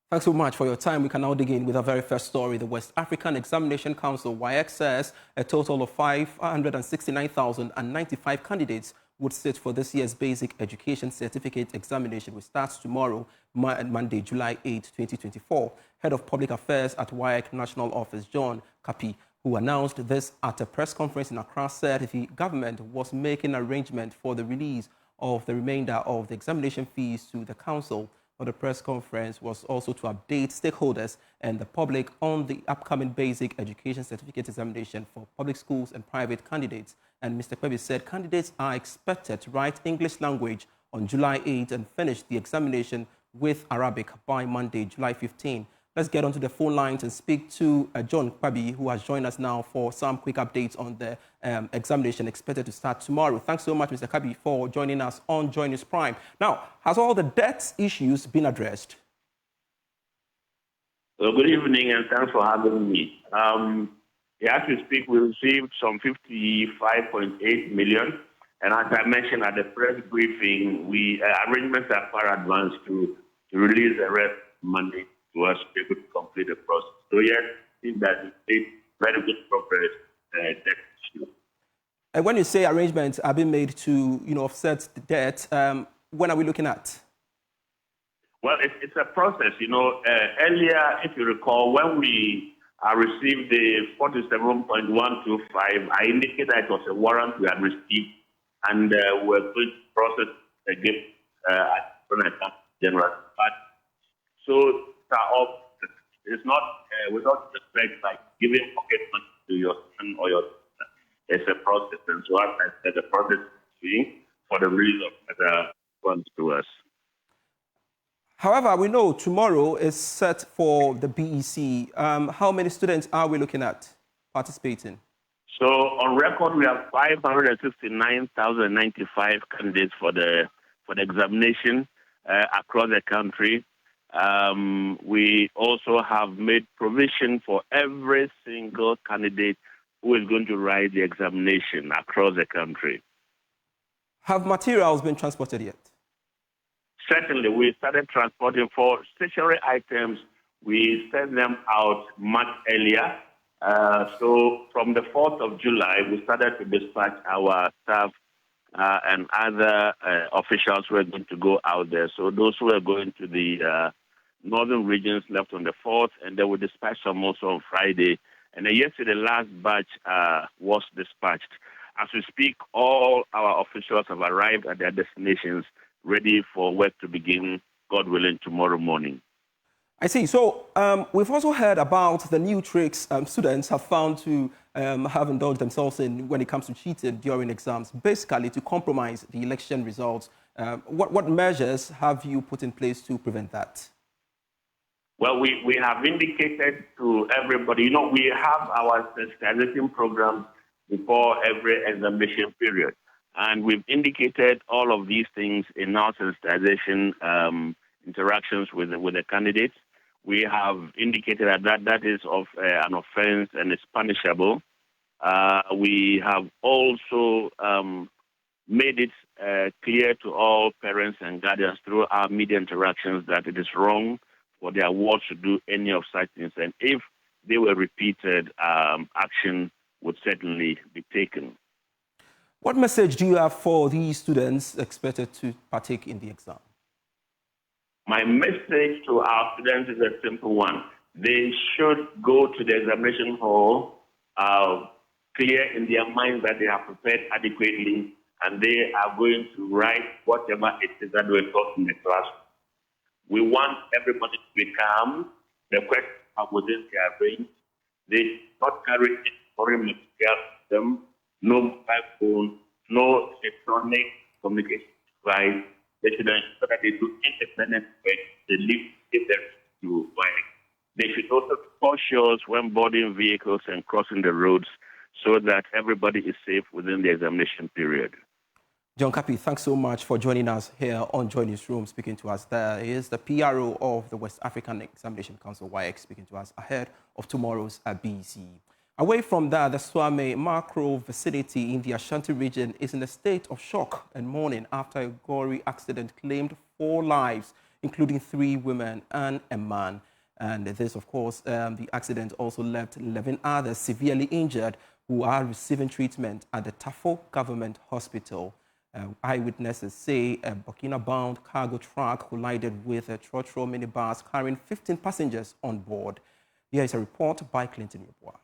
Thanks so much for your time. We can now dig in with our very first story. The West African Examination Council, WAEC, says a total of 569,095 candidates would sit for this year's Basic Education Certificate examination, which starts tomorrow, Monday, July 8, 2024. Head of Public Affairs at WAEC National Office, John Kapi, who announced this at a press conference in Accra, said the government was making arrangement for the release of the remainder of the examination fees to the council. The press conference was also to update stakeholders and the public on the upcoming Basic Education Certificate examination for public schools and private candidates. And Mr. Kwebi said candidates are expected to write English language on July 8 and finish the examination with Arabic by Monday, July 15. Let's get onto the phone lines and speak to John Kwebi, who has joined us now for some quick updates on the examination expected to start tomorrow. Thanks so much, Mr. Kwebi, for joining us on JoyNews Prime. Now, has all the debt issues been addressed? Well, good evening, and thanks for having me. As we speak, we received some 55.8 million, and as I mentioned at the press briefing, arrangements are far advanced to release the rest Monday to us to be able to complete the process. So yes, I think that it's very good progress. And when you say arrangements are being made to offset the debt, when are we looking at? Well, it's a process. Earlier, if you recall, when we received the 47.125, I indicated that it was a warrant we had received, and we were going to process the gift at General. So it's not without respect, like giving pocket money to your son or your daughter. It's a process, and so as I said, the process is for the release of the funds to us. However, we know tomorrow is set for the BECE. How many students are we looking at participating? So on record, we have 569,095 candidates for the examination across the country. We also have made provision for every single candidate who is going to write the examination across the country. Have materials been transported yet? Certainly, we started transporting for stationery items. We sent them out much earlier. So from the 4th of July, we started to dispatch our staff and other officials who are going to go out there. So those who are going to the northern regions left on the 4th, and they will dispatch some also on Friday. And yesterday, the last batch was dispatched. As we speak, all our officials have arrived at their destinations, ready for work to begin, God willing, tomorrow morning. I see. So we've also heard about the new tricks students have found to have indulged themselves in when it comes to cheating during exams, basically to compromise the election results. What measures have you put in place to prevent that? Well, we have indicated to everybody, we have our sensitization program before every examination period. And we've indicated all of these things in our sensitization interactions with the candidates. We have indicated that is of an offense and it's punishable. We have also made it clear to all parents and guardians through our media interactions that it is wrong for their wards to do any of such things. And if they were repeated, action would certainly be taken. What message do you have for these students expected to partake in the exam? My message to our students is a simple one. They should go to the examination hall clear in their minds that they have prepared adequately and they are going to write whatever it is that we're taught in the classroom. We want everybody to be calm. The questions are within their range. They should not carry any foreign material with them, no mobile phone, no electronic communication device. They should ensure that they do independent work. They leave them to work. They should also be cautious when boarding vehicles and crossing the roads so that everybody is safe within the examination period. John Kapi, thanks so much for joining us here on JoyNews Room, speaking to us. There is the PRO of the West African Examination Council, WAEC, speaking to us ahead of tomorrow's BECE. Away from that, the Swame macro vicinity in the Ashanti region is in a state of shock and mourning after a gory accident claimed 4 lives, including 3 women and a man. And this, of course, the accident also left 11 others severely injured who are receiving treatment at the Tafo Government Hospital. Eyewitnesses say a Burkina-bound cargo truck collided with a Trotro minibus carrying 15 passengers on board. Here is a report by Clinton Yeboah.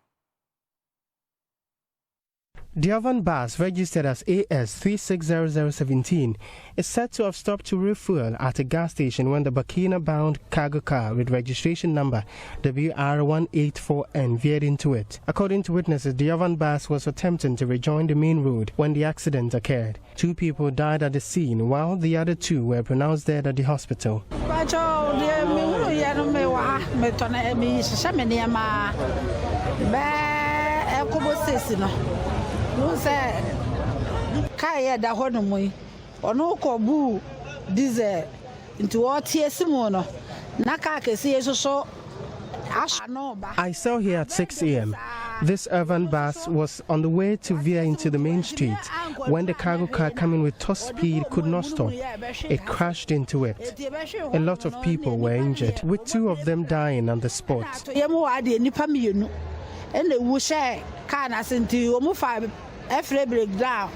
The Ovan bus, registered as AS 360017, is said to have stopped to refuel at a gas station when the Burkina-bound cargo car with registration number WR184N veered into it. According to witnesses, the Ovan bus was attempting to rejoin the main road when the accident occurred. 2 people died at the scene, while the other 2 were pronounced dead at the hospital. Kaya da hono mu ono ko bu diesel into what simono na ka kesi so I saw here at 6 a.m. This urban bus was on the way to veer into the main street when the cargo car coming with top speed could not stop. It crashed into it. A lot of people were injured, with 2 of them dying on the spot. And the wushe can ascenti omufa every breakdown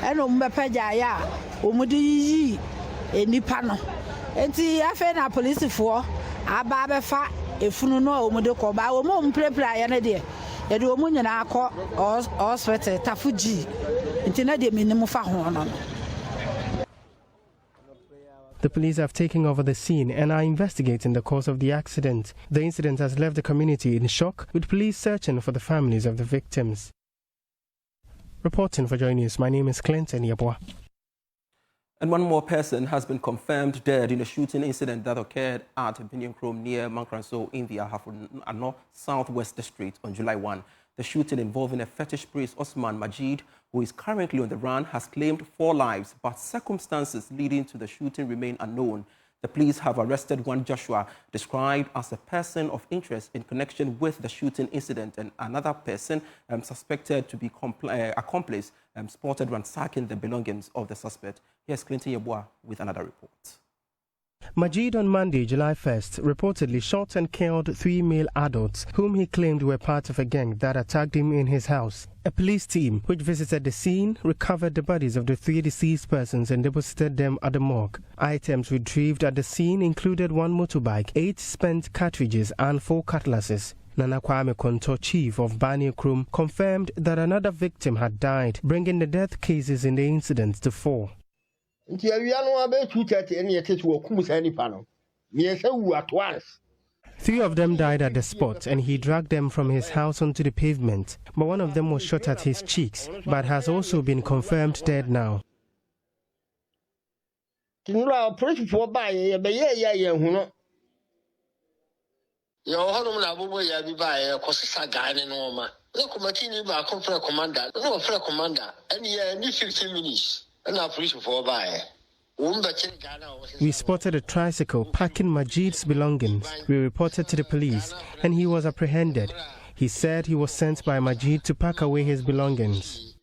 and umbepeja umudi enipano. And see, I found a police for a barber fat if you know Umudoco by a mom prepare an idea. A woman and I call or sweater tafuji. Intina de minimum for honor. The police have taken over the scene and are investigating the cause of the accident. The incident has left the community in shock, with police searching for the families of the victims. Reporting for JoyNews, my name is Clinton Yeboah. And 1 more person has been confirmed dead in a shooting incident that occurred at Binyam near Mankranso in the Ahafo Southwest District on July 1. The shooting involving a fetish priest, Osman Majid, who is currently on the run, has claimed 4 lives, but circumstances leading to the shooting remain unknown. The police have arrested one Joshua, described as a person of interest in connection with the shooting incident, and another person suspected to be accomplice spotted ransacking the belongings of the suspect. Here's Clinton Yeboah with another report. Majid on Monday, July 1st, reportedly shot and killed 3 male adults whom he claimed were part of a gang that attacked him in his house. A police team, which visited the scene, recovered the bodies of the 3 deceased persons and deposited them at the morgue. Items retrieved at the scene included 1 motorbike, 8 spent cartridges and 4 cutlasses. Nana Kwame Konto, chief of Bani Krum, confirmed that another victim had died, bringing the death cases in the incident to 4. 3 of them died at the spot, and he dragged them from his house onto the pavement. But 1 of them was shot at his cheeks, but has also been confirmed dead now. We spotted a tricycle packing Majid's belongings. We reported to the police, and he was apprehended. He said he was sent by Majid to pack away his belongings.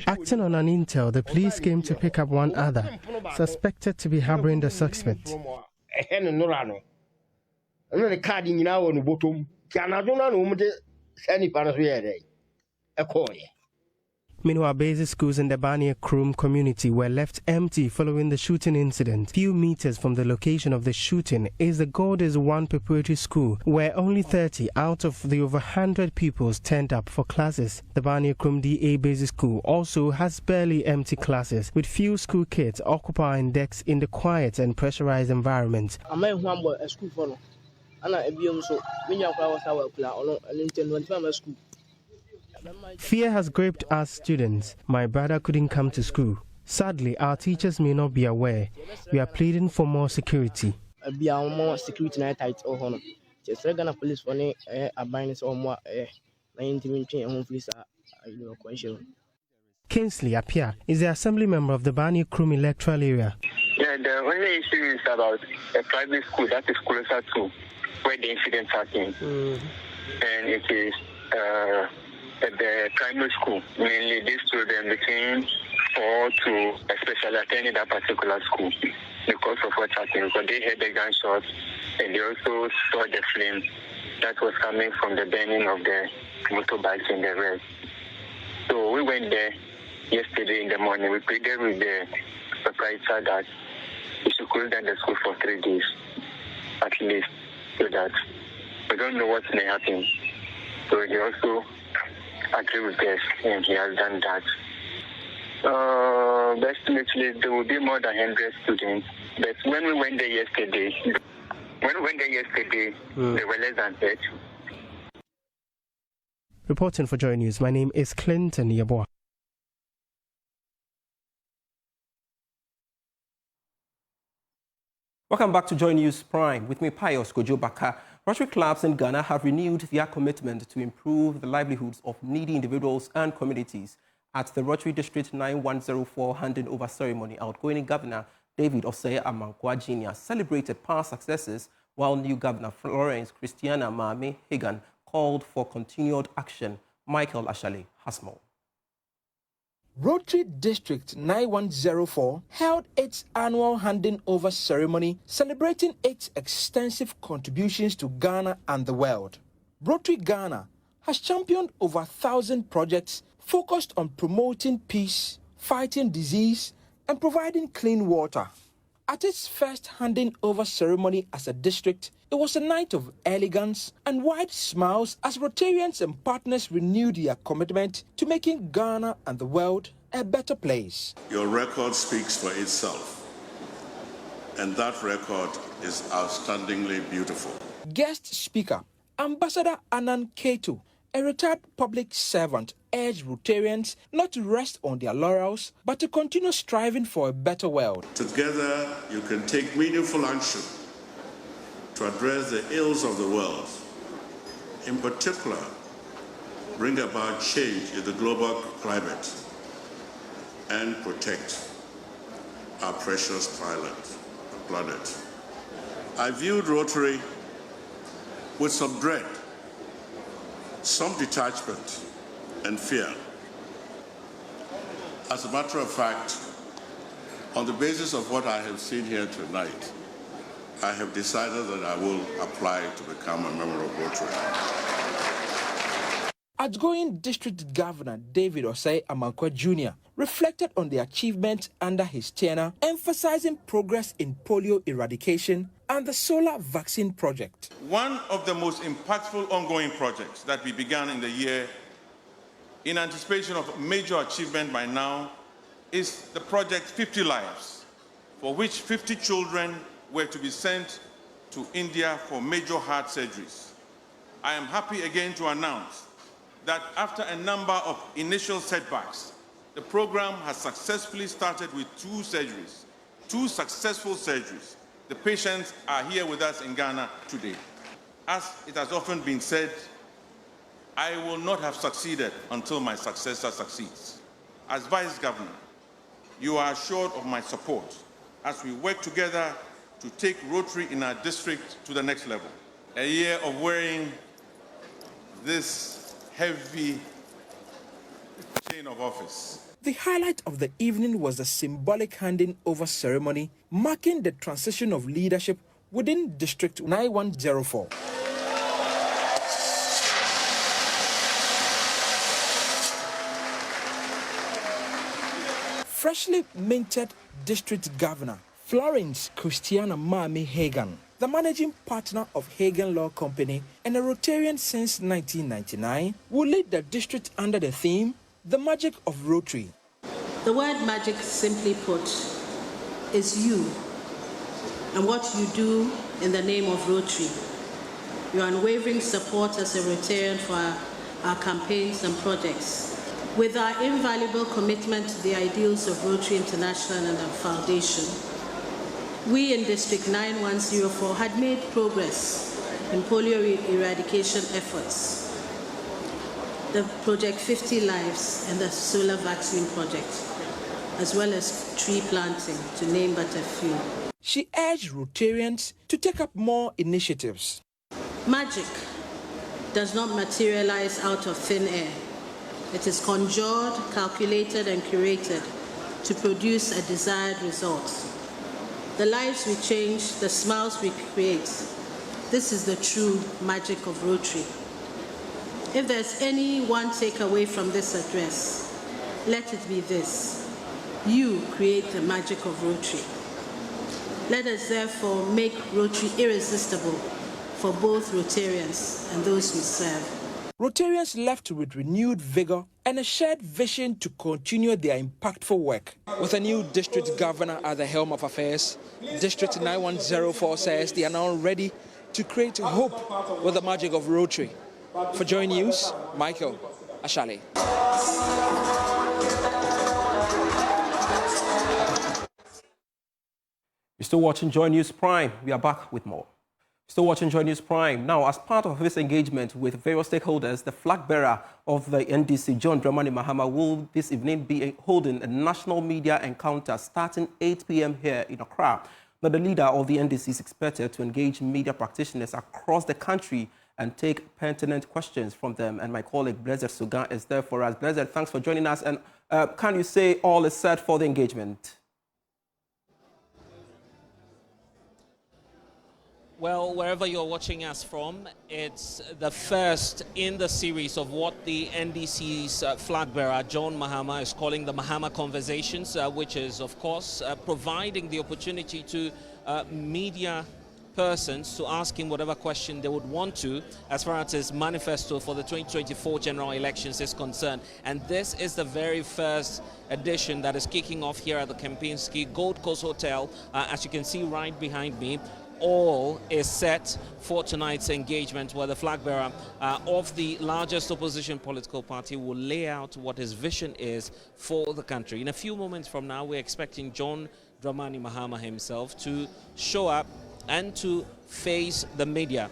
Acting on an intel, the police came to pick up 1 other, suspected to be harboring the suspect. Meanwhile, BECE schools in the Bani Krum community were left empty following the shooting incident. Few meters from the location of the shooting is the Goddess 1 preparatory school, where only 30 out of the over 100 pupils turned up for classes. The Bani Krum DA BECE school also has barely empty classes, with few school kids occupying desks in the quiet and pressurized environment. Fear has gripped us students. My brother couldn't come to school. Sadly, our teachers may not be aware. We are pleading for more security. Kingsley Apia is the assembly member of the Bani Krum electoral area. Yeah, the only issue is about a private school that is closer to where the incident happened. And it is at the primary school, mainly these children between 4 to especially attending that particular school because of what happened. Because they heard the gunshots and they also saw the flame that was coming from the burning of the motorbikes and the rest. So we went there yesterday in the morning. We pleaded with the proprietor that we should close down the school for 3 days at least, so that we don't know what may happen. So he also agreed with us and he has done that. Estimately there will be more than 100 students. But when we went there yesterday, there were less than 30. Reporting for Joy News, my name is Clinton Yeboah. Welcome back to JoyNews Prime. With me, Pius Kojo Baka. Rotary clubs in Ghana have renewed their commitment to improve the livelihoods of needy individuals and communities. At the Rotary District 9104 handing over ceremony, outgoing Governor David Osei Amankwa Jr. celebrated past successes, while new Governor Florence Christiana Mame Hagan called for continued action. Michael Ashale has more. Rotary District 9104 held its annual handing over ceremony celebrating its extensive contributions to Ghana and the world. Rotary Ghana has championed over 1,000 projects focused on promoting peace, fighting disease, and providing clean water. At its first handing over ceremony as a district, it was a night of elegance and wide smiles as Rotarians and partners renewed their commitment to making Ghana and the world a better place. Your record speaks for itself, and that record is outstandingly beautiful. Guest speaker, Ambassador Anan Keto, a retired public servant, urged Rotarians not to rest on their laurels, but to continue striving for a better world. Together, you can take meaningful action to address the ills of the world. In particular, bring about change in the global climate and protect our precious planet. I viewed Rotary with some dread, some detachment, and fear. As a matter of fact, on the basis of what I have seen here tonight, I have decided that I will apply to become a member of Rotary. Outgoing District Governor David Osei Amankwa Jr. reflected on the achievements under his tenure, emphasizing progress in polio eradication and the solar vaccine project. One of the most impactful ongoing projects that we began in the year in anticipation of major achievement by now is the project 50 Lives, for which 50 children were to be sent to India for major heart surgeries. I am happy again to announce that after a number of initial setbacks, the program has successfully started with 2 successful surgeries. The patients are here with us in Ghana today. As it has often been said, I will not have succeeded until my successor succeeds. As Vice Governor, you are assured of my support as we work together to take Rotary in our district to the next level. A year of wearing this heavy chain of office. The highlight of the evening was the symbolic handing over ceremony, marking the transition of leadership within District 9104. Freshly minted District Governor Florence Christiana Mame Hagan, the managing partner of Hagan Law Company and a Rotarian since 1999, will lead the district under the theme, The Magic of Rotary. The word magic, simply put, is you and what you do in the name of Rotary. Your unwavering support as a Rotarian for our campaigns and projects. With our invaluable commitment to the ideals of Rotary International and our foundation, we in District 9104 had made progress in polio eradication efforts. the Project 50 Lives and the solar vaccine project, as well as tree planting, to name but a few. She urged Rotarians to take up more initiatives. Magic does not materialize out of thin air. It is conjured, calculated, and curated to produce a desired result. The lives we change, the smiles we create, this is the true magic of Rotary. If there's any one takeaway from this address, let it be this: you create the magic of Rotary. Let us therefore make Rotary irresistible for both Rotarians and those we serve. Rotarians left with renewed vigor and a shared vision to continue their impactful work. With a new district governor at the helm of affairs, District 9104 says they are now ready to create hope with the magic of Rotary. For Joy News, Michael Ashali. You're still watching Joy News Prime. We are back with more. Still watching Joy News Prime. Now, as part of this engagement with various stakeholders, the flag bearer of the NDC, John Dramani Mahama, will this evening be holding a national media encounter starting 8 p.m. here in Accra. Now, the leader of the NDC is expected to engage media practitioners across the country and take pertinent questions from them. And my colleague, Blessed Sugan, is there for us. Blessed, thanks for joining us. And can you say all is set for the engagement? Well, wherever you're watching us from, it's the first in the series of what the NDC's flag bearer, John Mahama, is calling the Mahama Conversations, which is, of course, providing the opportunity to media persons to ask him whatever question they would want to as far as his manifesto for the 2024 general elections is concerned. And this is the very first edition that is kicking off here at the Kempinski Gold Coast Hotel, as you can see right behind me. All is set for tonight's engagement, where the flag bearer of the largest opposition political party will lay out what his vision is for the country. In a few moments from now, we're expecting John Dramani Mahama himself to show up and to face the media.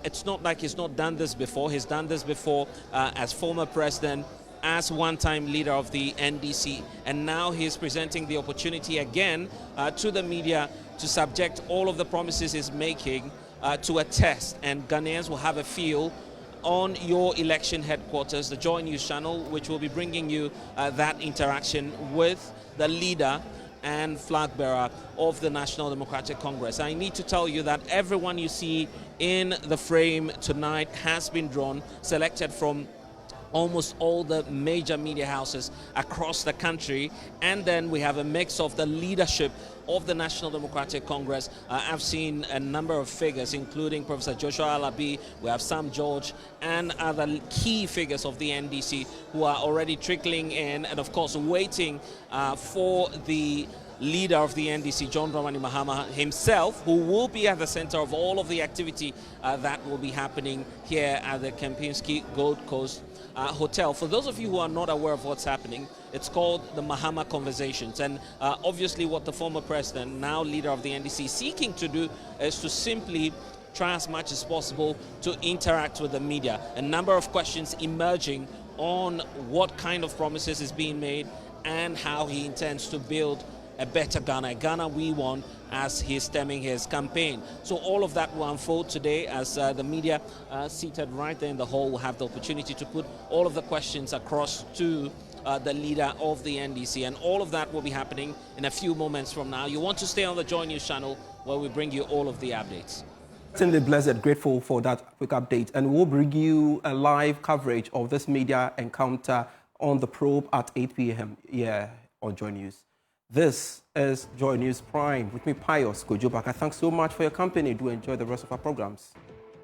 It's not like he's not done this before. He's done this before as former president, as one-time leader of the NDC, and now he's presenting the opportunity again to the media to subject all of the promises he's making to a test, and Ghanaians will have a feel on your election headquarters, the Joy News channel, which will be bringing you that interaction with the leader and flag bearer of the National Democratic Congress. I need to tell you that everyone you see in the frame tonight has been drawn, selected from almost all the major media houses across the country, and then we have a mix of the leadership of the National Democratic Congress. I've seen a number of figures, including Professor Joshua Alabi, we have Sam George, and other key figures of the NDC who are already trickling in, and of course waiting for the leader of the NDC, John Dramani Mahama himself, who will be at the center of all of the activity that will be happening here at the Kempinski Gold Coast Hotel. For those of you who are not aware of what's happening, it's called the Mahama Conversations, and obviously what the former president, now leader of the NDC, is seeking to do is to simply try as much as possible to interact with the media. A number of questions emerging on what kind of promises is being made and how he intends to build a better Ghana, a Ghana we want, as he's stemming his campaign. So all of that will unfold today as the media seated right there in the hall will have the opportunity to put all of the questions across to the leader of the NDC, and all of that will be happening in a few moments from now. You want to stay on the Joy News channel where we bring you all of the updates. Certainly, Blessed, grateful for that quick update, and we'll bring you a live coverage of this media encounter on the probe at 8 p.m. here on Joy News. This is Joy News Prime with me, Pius Kojobaka. Thanks so much for your company. Do enjoy the rest of our programs.